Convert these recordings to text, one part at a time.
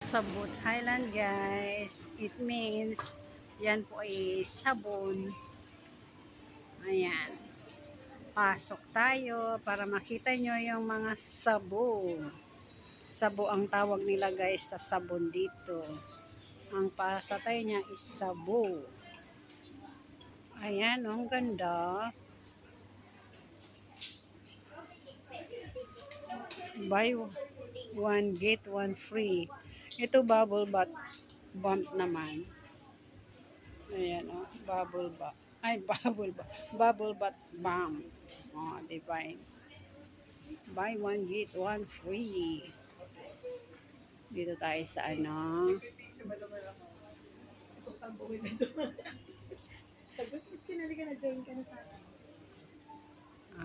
Sabon Thailand guys. It means yan po ay sabon. Ayan. Pasok tayo para makita nyo yung mga sabo. Sabo ang tawag nila guys sa sabon dito. Ang pasatay niya is sabo. Ayan, ang ganda. Buy one get one free. Ito bubble bath bump naman. Ayan o, bubble bath. Ay, bubble bath. Bubble bath bomb. Oh, divine. Buy one get one free. Dito tayo sa ano.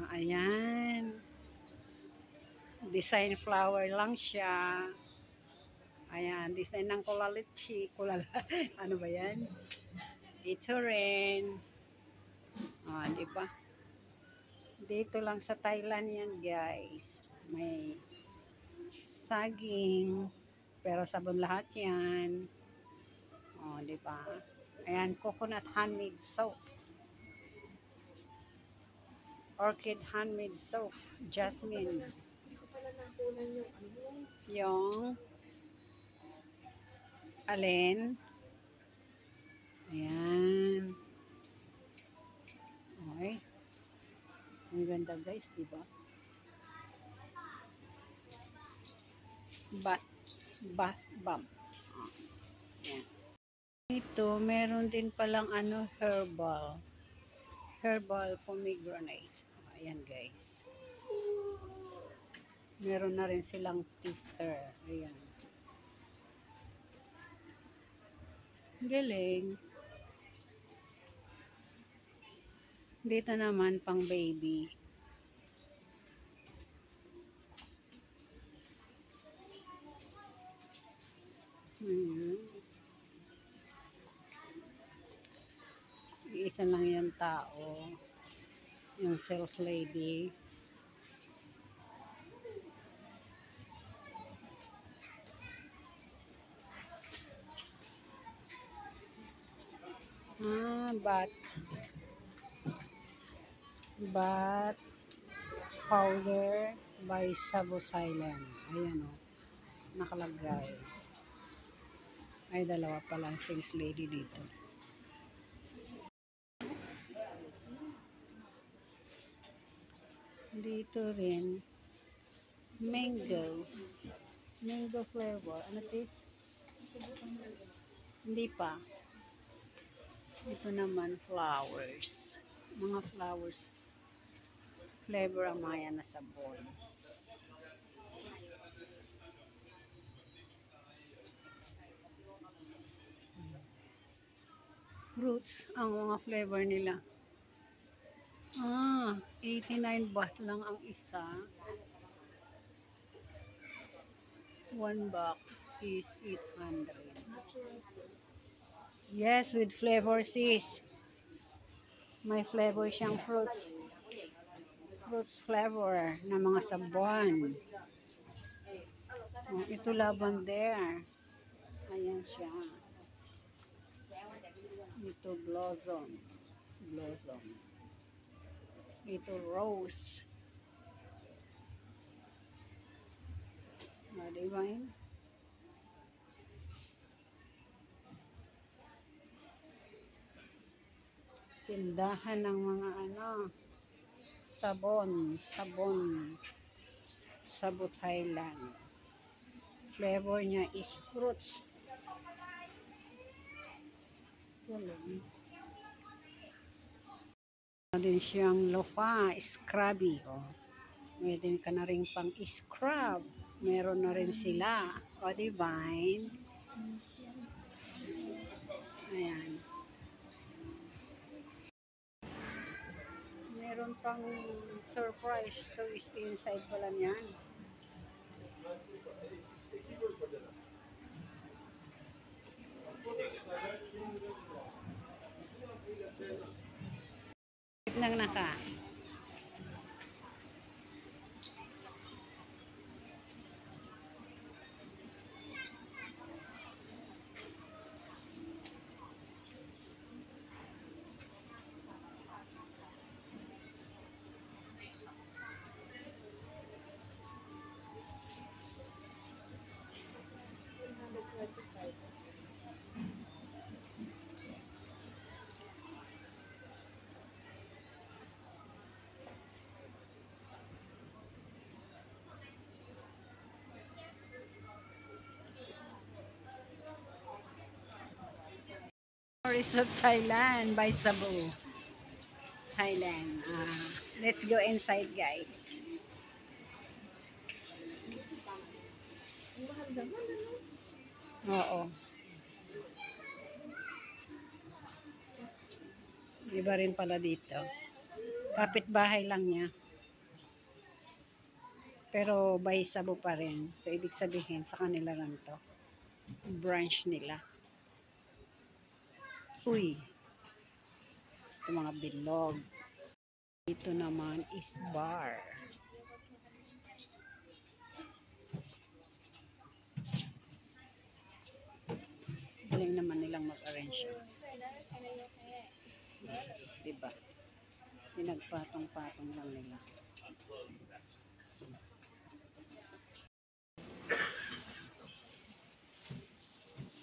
Ayan. Design flower lang siya. Ayan, design ng kulalitchi. Ano ba yan? Ito rin. Di ba? Dito lang sa Thailand yan, guys. May saging. Pero sabon lahat yan. Di ba? Ayan, coconut handmade soap. Orchid handmade soap. Jasmine. Yung alin? Ayan. Okay. Ang ganda guys, diba? Bath bomb. Ayan. Ito, meron din palang ano, herbal. Herbal pomegranate. Ayan guys. Meron na rin silang tester. Ayan. Galing. Dito naman pang baby. Isa lang yung tao. Yung sales lady. Bath powder by Sabo Thailand. Ayan o. Nakalagay. Ay, dalawa palang sales lady dito. Dito rin. Mango. Mango flavor. Ano sis? Hindi pa. Ito naman flowers. Mga flowers. Flavor ang mga yan na sabon. Fruits ang mga flavor nila. 89 baht lang ang isa. 1 box is 800. Yes, with flavor sis. May flavor siyang fruits. Fruits flavor na mga sabon. Ito lavender. Ayan siya. Ito blossom. Ito rose. Diba yun? Tindahan ng mga sabon. Sabo Thailand. Flavor niya is fruits. Din siyang lofa, scrubby. Meron ka na rin pang scrub. Meron na rin sila. Divine. Ayan. Meron pang surprise twist inside pala niyan. Nang naka. Resort Thailand by Cebu. Thailand. Let's go inside, guys. Oo. Iba rin pala dito. Kapitbahay lang niya. Pero by Cebu pa rin. So, ibig sabihin, sa kanila lang to. Branch nila. Uy. Ito mga bilog. Ito naman is bar. Galing naman nilang mag-arrange. Diba? Pinagpatong-patong lang nila.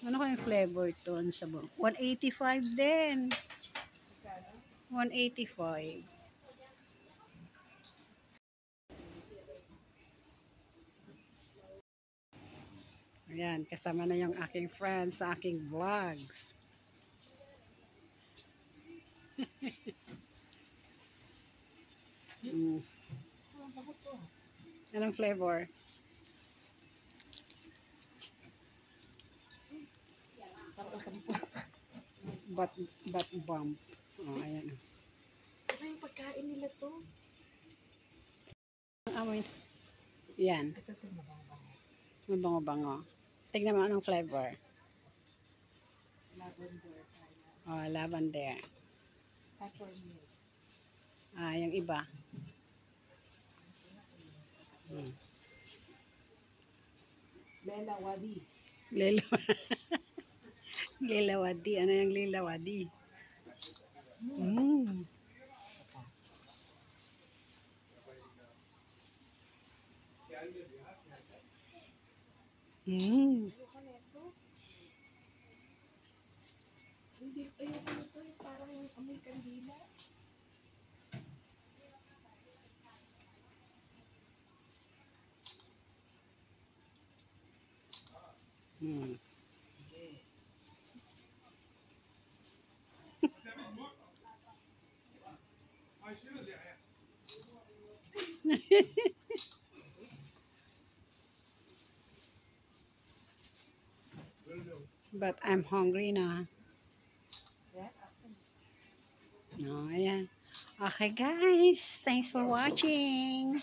Ano kayong flavor to? 185 din. 185. Ayan, kasama na yung aking friends sa aking vlogs. Anong flavor? Bat bomb. Oh, ayan. Ano yung pagkain nila to? Ang amoy. Yan. Ito mabango. Mabango-bango. Tignan mo anong flavor. Lavender. Oh, lavender. Peppermint. Yung iba. Bella Wadi. Lilawadi. Ano yung lilawadi? Mm. Mm. Hindi, ayoko nito. Parang amoy kandila. Mm. But I'm hungry na. No, ayan. Okay guys, thanks for watching.